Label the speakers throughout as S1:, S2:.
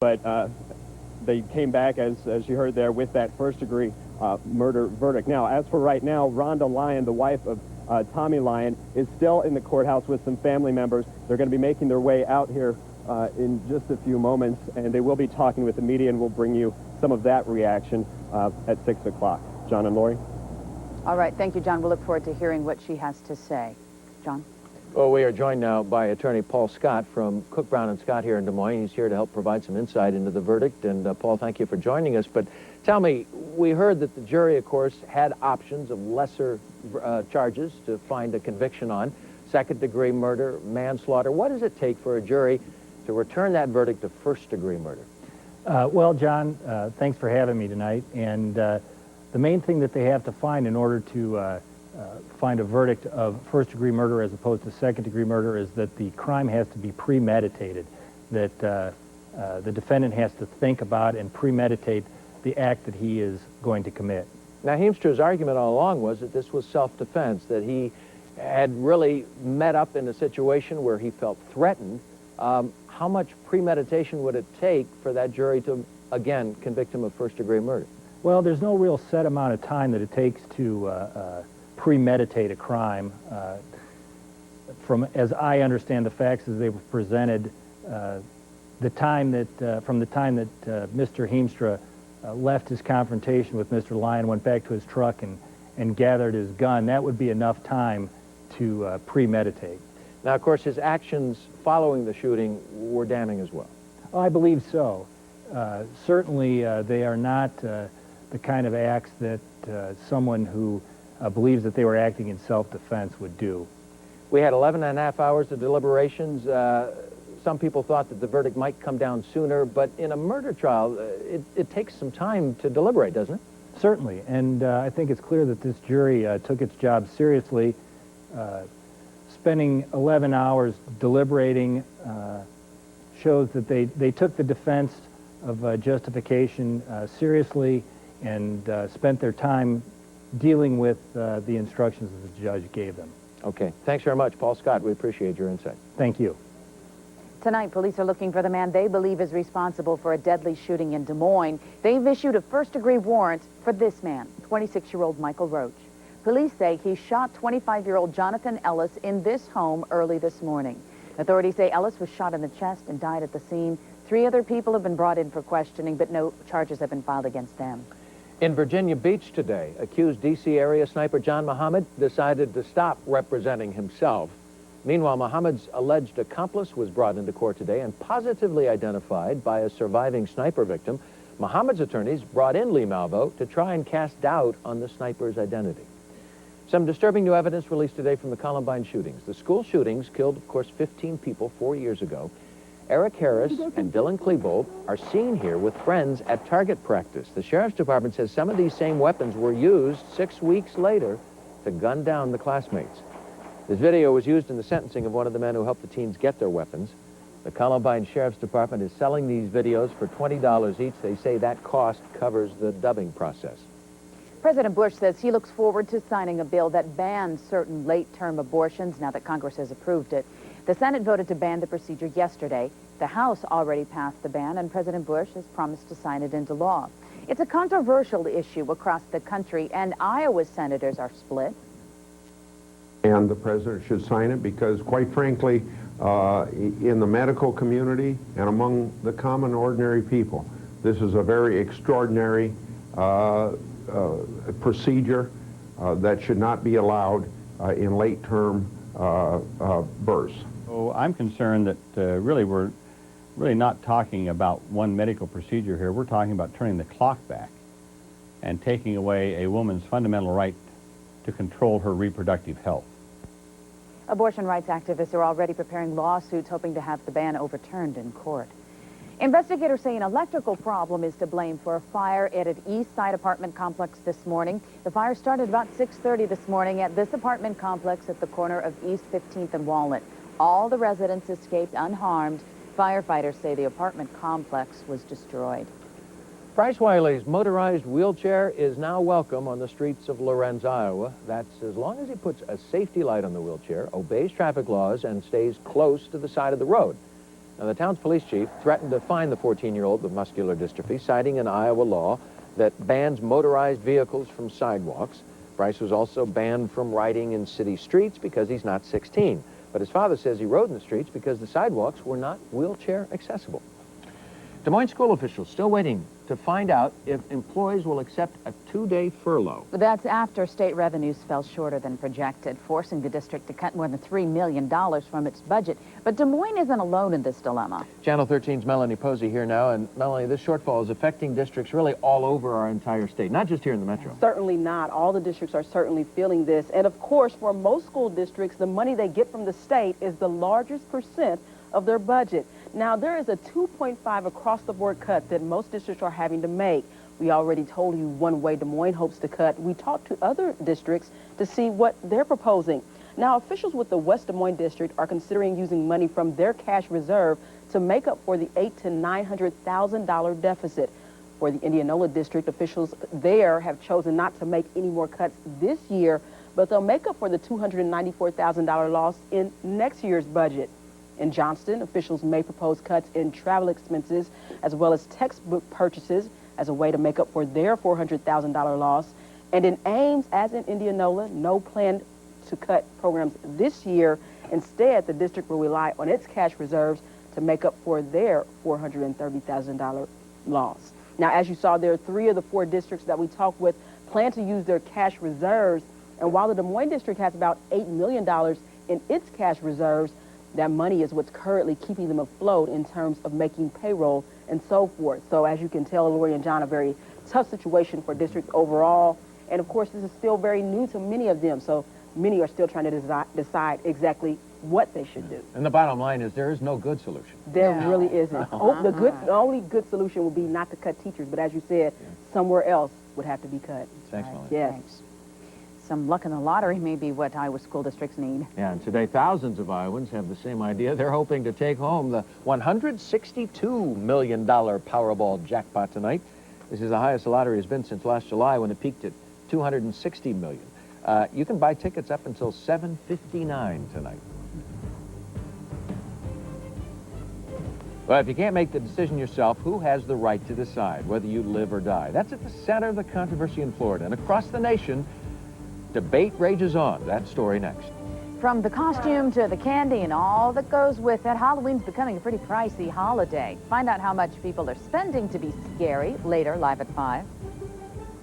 S1: but they came back, as you heard there, with that first-degree murder verdict. Now, as for right now, Rhonda Lyon, the wife of Tommy Lyon, is still in the courthouse with some family members. They're going to be making their way out here in just a few moments, and they will be talking with the media, and we'll bring you some of that reaction at 6 o'clock. John and Lori?
S2: All right, thank you, John. We'll look forward to hearing what she has to say. John?
S3: Well, we are joined now by attorney Paul Scott from Cook, Brown & Scott here in Des Moines. He's here to help provide some insight into the verdict. And Paul, thank you for joining us. But tell me, we heard that the jury, of course, had options of lesser charges to find a conviction on: second-degree murder, manslaughter. What does it take for a jury to return that verdict to first-degree murder?
S4: Well, John, thanks for having me tonight. And the main thing that they have to find in order to find a verdict of first-degree murder as opposed to second-degree murder is that the crime has to be premeditated, that the defendant has to think about and premeditate the act that he is going to commit.
S3: Now, Heemstra's argument all along was that this was self-defense, that he had really met up in a situation where he felt threatened. How much premeditation would it take for that jury to, again, convict him of first-degree murder?
S4: Well, there's no real set amount of time that it takes to premeditate a crime. From as I understand the facts as they were presented, from the time that Mr. Heemstra left his confrontation with Mr. Lyon, went back to his truck and gathered his gun, that would be enough time to premeditate.
S3: Now, of course, his actions following the shooting were damning as well.
S4: Oh, I believe so. Certainly, they are not the kind of acts that someone who believes that they were acting in self-defense would do.
S3: We had 11 and a half hours of deliberations. Some people thought that the verdict might come down sooner, but in a murder trial, it takes some time to deliberate, doesn't it?
S4: Certainly, and I think it's clear that this jury took its job seriously. Spending 11 hours deliberating shows that they took the defense of justification seriously and spent their time dealing with the instructions that the judge gave them.
S3: Okay. Thanks very much, Paul Scott. We appreciate your insight.
S4: Thank you.
S2: Tonight, police are looking for the man they believe is responsible for a deadly shooting in Des Moines. They've issued a first-degree warrant for this man, 26-year-old Michael Roach. Police say he shot 25-year-old Jonathan Ellis in this home early this morning. Authorities say Ellis was shot in the chest and died at the scene. 3 other people have been brought in for questioning, but no charges have been filed against them.
S3: In Virginia Beach today, accused D.C. area sniper John Muhammad decided to stop representing himself. Meanwhile, Muhammad's alleged accomplice was brought into court today and positively identified by a surviving sniper victim. Muhammad's attorneys brought in Lee Malvo to try and cast doubt on the sniper's identity. Some disturbing new evidence released today from the Columbine shootings. The school shootings killed, of course, 15 people 4 years ago. Eric Harris and Dylan Klebold are seen here with friends at target practice. The Sheriff's Department says some of these same weapons were used 6 weeks later to gun down the classmates. This video was used in the sentencing of one of the men who helped the teens get their weapons. The Columbine Sheriff's Department is selling these videos for $20 each. They say that cost covers the dubbing process.
S2: President Bush says he looks forward to signing a bill that bans certain late-term abortions now that Congress has approved it. The Senate voted to ban the procedure yesterday. The House already passed the ban, and President Bush has promised to sign it into law. It's a controversial issue across the country, and Iowa's senators are split.
S5: And the president should sign it because, quite frankly, in the medical community and among the common ordinary people, this is a very extraordinary procedure that should not be allowed in late-term births.
S6: So I'm concerned that really we're not talking about one medical procedure here. We're talking about turning the clock back and taking away a woman's fundamental right to control her reproductive health.
S2: Abortion rights activists are already preparing lawsuits hoping to have the ban overturned in court. Investigators say an electrical problem is to blame for a fire at an East Side apartment complex this morning. The fire started about 6:30 this morning at this apartment complex at the corner of East 15th and Walnut. All the residents escaped unharmed. Firefighters say the apartment complex was destroyed.
S3: Bryce Wiley's motorized wheelchair is now welcome on the streets of Lorenz, Iowa. That's as long as he puts a safety light on the wheelchair, obeys traffic laws, and stays close to the side of the road. Now, the town's police chief threatened to fine the 14-year-old with muscular dystrophy, citing an Iowa law that bans motorized vehicles from sidewalks. Bryce was also banned from riding in city streets because he's not 16. But his father says he rode in the streets because the sidewalks were not wheelchair accessible. Des Moines school officials still waiting to find out if employees will accept a 2-day furlough.
S2: That's after state revenues fell shorter than projected, forcing the district to cut more than $3 million from its budget. But Des Moines isn't alone in this dilemma.
S3: Channel 13's Melanie Posey here now. And Melanie, this shortfall is affecting districts really all over our entire state, not just here in the metro.
S7: Certainly not. All the districts are certainly feeling this. And of course, for most school districts, the money they get from the state is the largest percent of their budget. Now, there is a 2.5 across-the-board cut that most districts are having to make. We already told you one way Des Moines hopes to cut. We talked to other districts to see what they're proposing. Now, officials with the West Des Moines district are considering using money from their cash reserve to make up for the $800,000 to $900,000 deficit. For the Indianola district, officials there have chosen not to make any more cuts this year, but they'll make up for the $294,000 loss in next year's budget. In Johnston, officials may propose cuts in travel expenses as well as textbook purchases as a way to make up for their $400,000 loss. And in Ames, as in Indianola, no plan to cut programs this year. Instead, the district will rely on its cash reserves to make up for their $430,000 loss. Now, as you saw, there are 3 of the 4 districts that we talked with plan to use their cash reserves. And while the Des Moines district has about $8 million in its cash reserves, that money is what's currently keeping them afloat in terms of making payroll and so forth. So as you can tell, Lori and John, a very tough situation for districts overall. And of course, this is still very new to many of them. So many are still trying to decide exactly what they should do.
S3: And the bottom line is there is no good solution.
S7: There really isn't. The only good solution would be not to cut teachers. But as you said, somewhere else would have to be cut.
S3: Thanks, Melanie.
S7: Yes.
S2: Thanks. Some luck in the lottery may be what Iowa school districts need.
S3: Yeah, and today thousands of Iowans have the same idea. They're hoping to take home the $162 million Powerball jackpot tonight. This is the highest the lottery has been since last July when it peaked at $260 million. You can buy tickets up until $7.59 tonight. But if you can't make the decision yourself, who has the right to decide whether you live or die? That's at the center of the controversy in Florida. And across the nation, debate rages on. That story next.
S2: From the costume to the candy and all that goes with it, Halloween's becoming a pretty pricey holiday. Find out how much people are spending to be scary later, live at 5.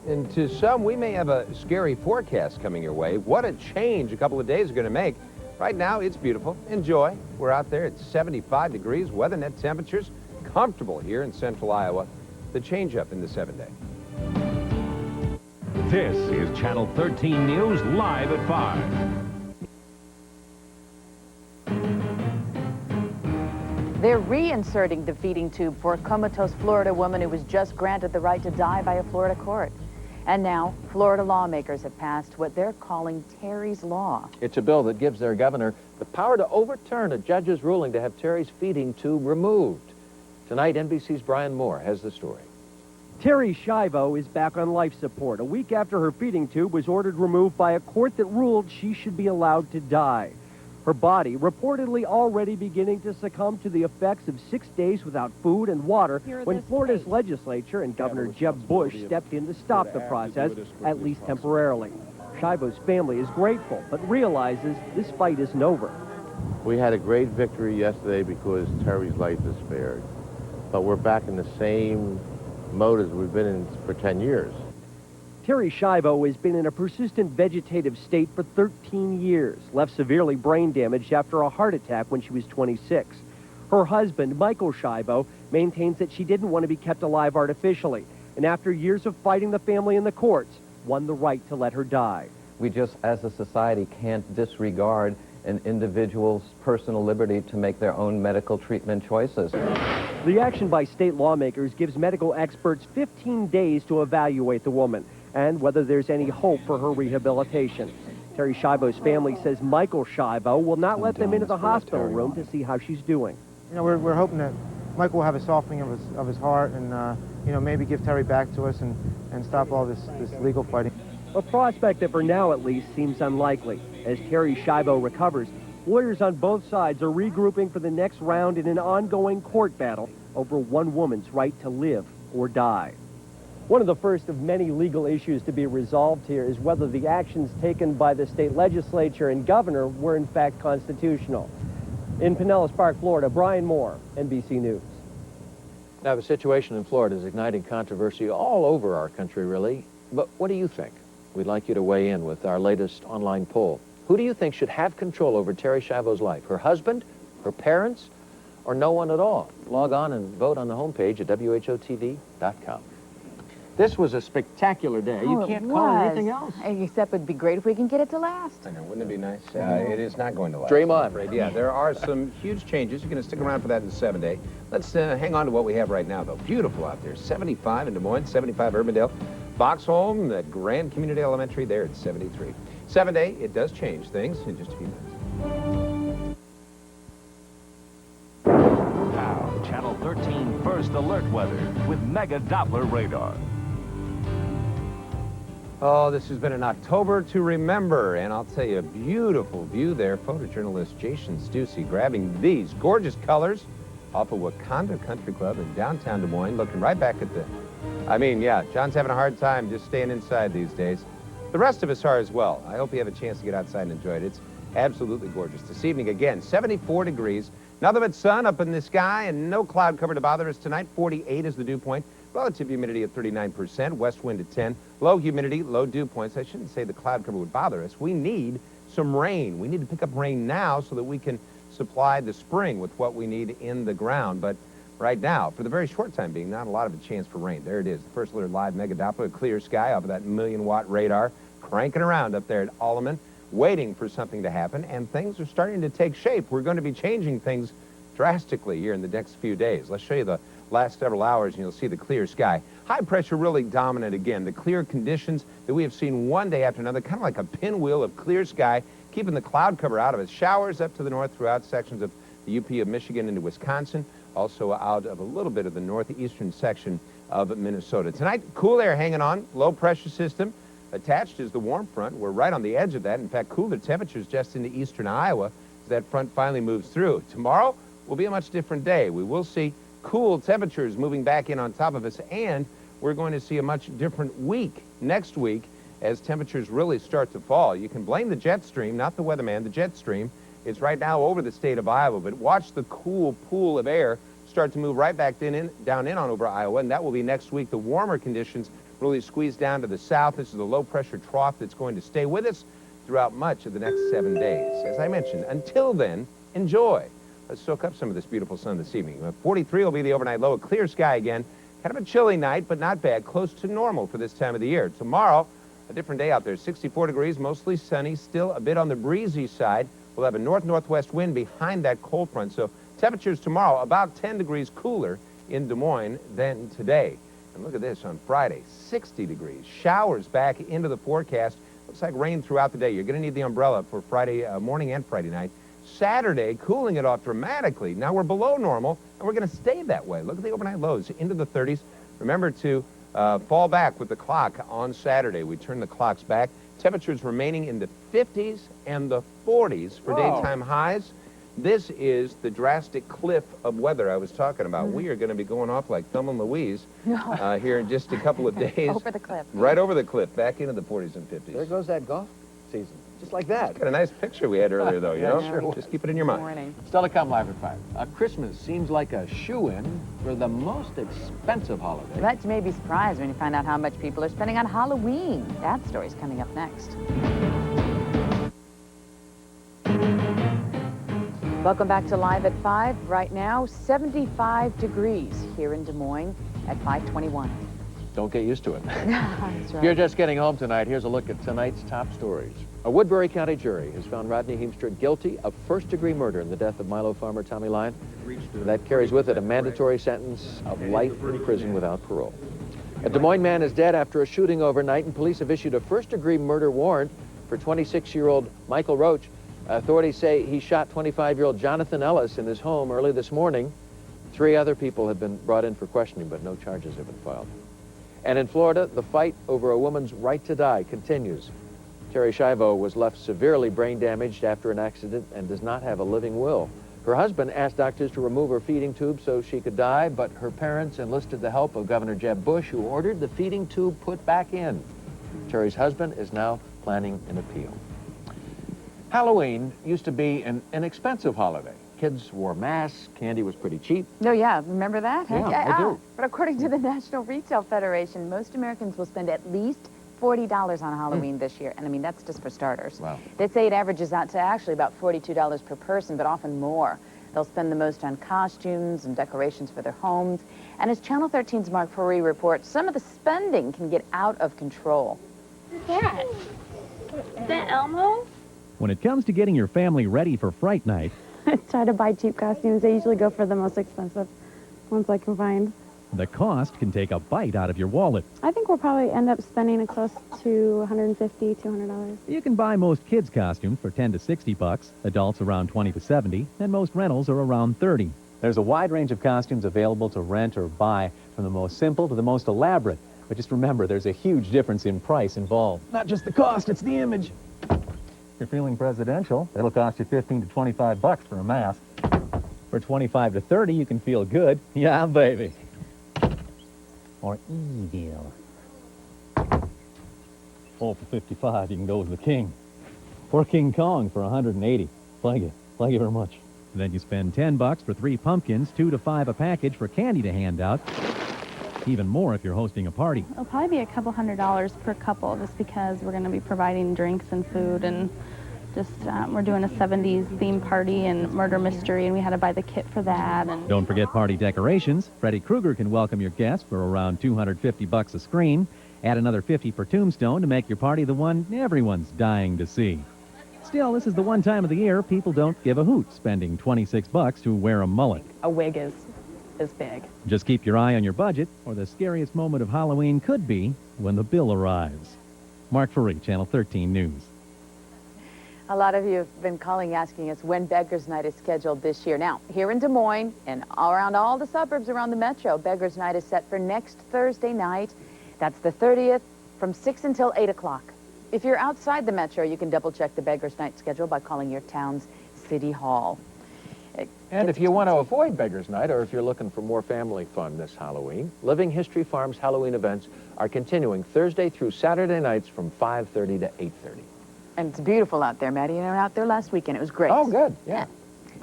S8: And to some, we may have a scary forecast coming your way. What a change a couple of days are going to make. Right now, it's beautiful. Enjoy. We're out there at 75 degrees, weather net temperatures, comfortable here in central Iowa. The change up in the 7-day.
S9: This is Channel 13 News live at 5.
S2: They're reinserting the feeding tube for a comatose Florida woman who was just granted the right to die by a Florida court. And now, Florida lawmakers have passed what they're calling Terry's Law.
S3: It's a bill that gives their governor the power to overturn a judge's ruling to have Terry's feeding tube removed. Tonight, NBC's Brian Moore has the story.
S10: Terry Schiavo is back on life support a week after her feeding tube was ordered removed by a court that ruled she should be allowed to die. Her body reportedly already beginning to succumb to the effects of 6 days without food and water when Florida's legislature and Governor Jeb Bush stepped in to stop the process, at least temporarily. Schiavo's family is grateful, but realizes this fight isn't over.
S11: We had a great victory yesterday because Terry's life is spared. But we're back in the same mode as we've been in for 10 years.
S10: Terry Schiavo has been in a persistent vegetative state for 13 years, left severely brain damaged after a heart attack when she was 26. Her husband, Michael Schiavo, maintains that she didn't want to be kept alive artificially, and after years of fighting the family in the courts, won the right to let her die.
S12: We just, as a society, can't disregard an individual's personal liberty to make their own medical treatment choices.
S10: The action by state lawmakers gives medical experts 15 days to evaluate the woman and whether there's any hope for her rehabilitation. Terry Schiavo's family says Michael Schiavo will not let them into the hospital room to see how she's doing.
S13: You know, we're hoping that Michael will have a softening of his heart and, you know, maybe give Terry back to us and stop all this legal fighting.
S10: A prospect that for now at least seems unlikely. As Terry Schiavo recovers, Lawyers on both sides are regrouping for the next round in an ongoing court battle over one woman's right to live or die. One of the first of many legal issues to be resolved here is whether the actions taken by the state legislature and governor were in fact constitutional. In Pinellas Park, Florida, Brian Moore, NBC News.
S3: Now, the situation in Florida is igniting controversy all over our country, really. But what do you think? We'd like you to weigh in with our latest online poll. Who do you think should have control over Terri Schiavo's life? Her husband, her parents, or no one at all? Log on and vote on the homepage at WHOTV.com. This was a spectacular day. You can't call it anything else.
S2: Except it'd be great if we can get it to last.
S8: I know, wouldn't it be nice? It is not going to last.
S3: Dream on.
S8: I'm afraid. Yeah, there are some huge changes. You're going to stick around for that in the 7-day. Let's hang on to what we have right now, though. Beautiful out there. 75 in Des Moines, 75 Urbandale. Foxholm, that Grand Community Elementary there at 73. 7-day, it does change things in just a few minutes.
S9: Now, Channel 13 First Alert Weather with Mega Doppler Radar.
S8: Oh, this has been an October to remember, and I'll tell you, a beautiful view there. Photojournalist Jason Stussy grabbing these gorgeous colors off of Wakanda Country Club in downtown Des Moines, looking right back at the... I mean, yeah, John's having a hard time just staying inside these days. The rest of us are as well. I hope you have a chance to get outside and enjoy it. It's absolutely gorgeous. This evening, again, 74 degrees. Nothing but sun up in the sky and no cloud cover to bother us tonight. 48 is the dew point. Relative humidity at 39%, west wind at 10, low humidity, low dew points. I shouldn't say the cloud cover would bother us. We need some rain. We need to pick up rain now so that we can supply the spring with what we need in the ground. But right now, for the very short time being, not a lot of a chance for rain. There it is, the First Alert Live Mega Doppler, clear sky off of that 1,000,000-watt radar, cranking around up there at Alleman, waiting for something to happen, and things are starting to take shape. We're going to be changing things drastically here in the next few days. Let's show you the last several hours, and you'll see the clear sky. High pressure really dominant again. The clear conditions that we have seen one day after another, kind of like a pinwheel of clear sky, keeping the cloud cover out of it. Showers up to the north throughout sections of the UP of Michigan into Wisconsin, also out of a little bit of the northeastern section of Minnesota. Tonight, cool air hanging on, low pressure system. Attached is the warm front. We're right on the edge of that. In fact, cooler temperatures just into eastern Iowa as that front finally moves through. Tomorrow will be a much different day. We will see cool temperatures moving back in on top of us, and we're going to see a much different week next week as temperatures really start to fall. You can blame the jet stream, not the weatherman, the jet stream. It's right now over the state of Iowa, but watch the cool pool of air start to move right back down in on over Iowa, and that will be next week. The warmer conditions really squeeze down to the south. This is a low-pressure trough that's going to stay with us throughout much of the next 7 days. As I mentioned, until then, enjoy. Let's soak up some of this beautiful sun this evening. 43 will be the overnight low, a clear sky again. Kind of a chilly night, but not bad, close to normal for this time of the year. Tomorrow, a different day out there, 64 degrees, mostly sunny, still a bit on the breezy side. We'll have a north-northwest wind behind that cold front, so temperatures tomorrow about 10 degrees cooler in Des Moines than today. And look at this on Friday, 60 degrees. Showers back into the forecast. Looks like rain throughout the day. You're going to need the umbrella for Friday morning and Friday night. Saturday, cooling it off dramatically. Now we're below normal, and we're going to stay that way. Look at the overnight lows into the 30s. Remember to fall back with the clock on Saturday. We turn the clocks back. Temperatures remaining in the 50s and the 40s for daytime highs. This is the drastic cliff of weather I was talking about. We are going to be going off like Thelma and Louise here in just a couple of days.
S2: Over the cliff.
S8: Right over the cliff, back into the 40s and 50s.
S3: There goes that golf season. Just like that.
S8: Got a nice picture we had earlier, though, you know?
S3: Sure.
S8: Just keep it in your mind.
S2: Morning.
S3: Still to come live at 5. Christmas seems like a shoo-in for the most expensive holiday.
S2: But you may be surprised when you find out how much people are spending on Halloween. That story's coming up next. Welcome back to Live at 5. Right now, 75 degrees here in Des Moines at 5:21.
S3: Don't get used to it.
S2: That's
S3: If
S2: right.
S3: you're just getting home tonight, here's a look at tonight's top stories. A Woodbury County jury has found Rodney Heemstra guilty of first-degree murder in the death of Milo farmer Tommy Lyon. That carries with it a mandatory sentence of life in prison without parole. A Des Moines man is dead after a shooting overnight, and police have issued a first-degree murder warrant for 26-year-old Michael Roach. Authorities say he shot 25-year-old Jonathan Ellis in his home early this morning. 3 other people have been brought in for questioning, but no charges have been filed. And in Florida, the fight over a woman's right to die continues. Terry Schiavo was left severely brain damaged after an accident and does not have a living will. Her husband asked doctors to remove her feeding tube so she could die, but her parents enlisted the help of Governor Jeb Bush, who ordered the feeding tube put back in. Terry's husband is now planning an appeal. Halloween used to be an inexpensive holiday. Kids wore masks, candy was pretty cheap.
S2: No, yeah, remember that?
S3: Yeah, I do.
S2: But according to the National Retail Federation, most Americans will spend at least $40 on Halloween this year. And I mean, that's just for starters.
S3: Wow.
S2: They say it averages out to actually about $42 per person, but often more. They'll spend the most on costumes and decorations for their homes. And as Channel 13's Mark Furry reports, some of the spending can get out of control.
S14: What's that? Is that Elmo?
S15: When it comes to getting your family ready for Fright Night,
S16: I try to buy cheap costumes. I usually go for the most expensive ones I can find.
S15: the cost can take a bite out of your wallet.
S16: I think we'll probably end up spending close to $150, $200.
S15: You can buy most kids' costumes for $10 to $60, adults around $20 to $70, and most rentals are around $30.
S17: There's a wide range of costumes available to rent or buy, from the most simple to the most elaborate. But just remember, there's a huge difference in price involved.
S15: Not just the cost, it's the image.
S18: If you're feeling presidential, it'll cost you $15 to $25 for a mask.
S17: For $25 to $30, you can feel good. Yeah, baby.
S18: Or evil. Oh, for $55, you can go with the king.
S17: Or King Kong for $180. Thank you very much.
S15: Then you spend $10 for 3 pumpkins, 2 to 5 a package for candy to hand out. Even more if you're hosting a party.
S16: It'll probably be a couple $100 per couple, just because we're going to be providing drinks and food, and just we're doing a 70s theme party and murder mystery, and we had to buy the kit for that. And
S15: don't forget party decorations. Freddy Krueger can welcome your guests for around $250 a screen. Add another $50 for Tombstone to make your party the one everyone's dying to see. Still, this is the one time of the year people don't give a hoot, spending $26 to wear a mullet.
S19: A wig is big.
S15: Just keep your eye on your budget, or the scariest moment of Halloween could be when the bill arrives. Mark Furry, Channel 13 News.
S2: A lot of you have been calling asking us when Beggar's Night is scheduled this year. Now, here in Des Moines and around all the suburbs around the metro, Beggar's Night is set for next Thursday night. That's the 30th from 6 until 8 o'clock. If you're outside the metro, you can double-check the Beggar's Night schedule by calling your town's City Hall.
S3: And if you want to avoid Beggar's Night, or if you're looking for more family fun this Halloween, Living History Farm's Halloween events are continuing Thursday through Saturday nights from 5:30 to 8:30.
S2: And it's beautiful out there, Maddie. You know, out there last weekend. It was great.
S3: Oh, good. Yeah.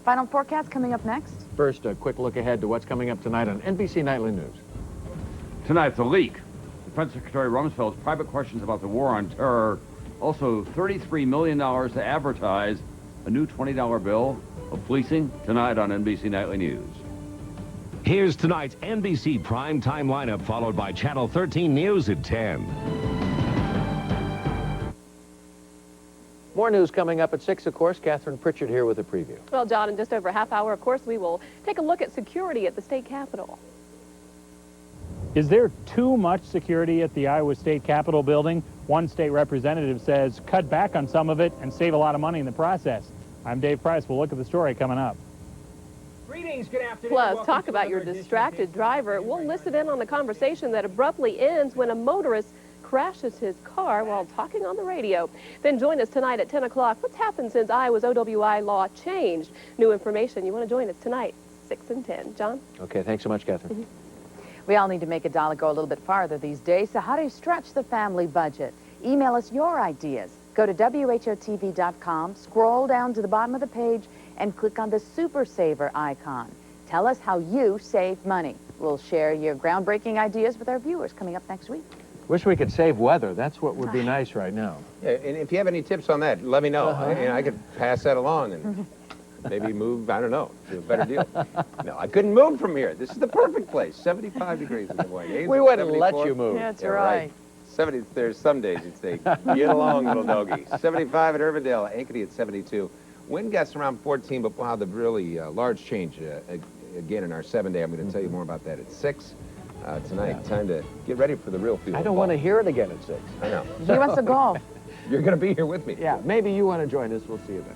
S2: Final forecast coming up next.
S3: First, a quick look ahead to what's coming up tonight on NBC Nightly News.
S20: Tonight's a leak. Defense Secretary Rumsfeld's private questions about the war on terror. Also, $33 million to advertise a new $20 bill of policing tonight on NBC Nightly News.
S9: Here's tonight's NBC primetime lineup, followed by Channel 13 News at 10.
S3: More news coming up at 6, of course. Catherine Pritchard here with a preview.
S21: Well, John, in just over a half hour, of course, we will take a look at security at the state capitol.
S22: Is there too much security at the Iowa State Capitol building? One state representative says cut back on some of it and save a lot of money in the process. I'm Dave Price. We'll look at the story coming up.
S23: Greetings, good afternoon.
S21: Plus, talk about your distracted driver. We'll listen in on the conversation that abruptly ends when a motorist crashes his car while talking on the radio. Then join us tonight at 10 o'clock. What's happened since Iowa's OWI law changed? New information. You want to join us tonight, 6 and 10. John?
S3: Okay, thanks so much, Catherine.
S2: We all need to make a dollar go a little bit farther these days. So how do you stretch the family budget? Email us your ideas. Go to WHOTV.com, scroll down to the bottom of the page, and click on the Super Saver icon. Tell us how you save money. We'll share your groundbreaking ideas with our viewers coming up next week.
S3: Wish we could save weather. That's what would be nice right now.
S8: Yeah, and if you have any tips on that, let me know. I could pass that along and maybe move, I don't know, to a better deal. No, I couldn't move from here. This is the perfect place. 75 degrees in the morning.
S3: We wouldn't let you move.
S2: That's right.
S8: 70, there's some days you'd say, get along, little doggy. 75 at Urbandale, Ankeny at 72. Wind gusts around 14, but wow, the really large change again in our 7-day. I'm going to tell you more about that at 6 tonight. Yeah. Time to get ready for the real field.
S3: I don't want to hear it again at 6.
S8: I know.
S2: He wants to golf.
S8: You're going to be here with me.
S3: Yeah, maybe you want to join us. We'll see you then.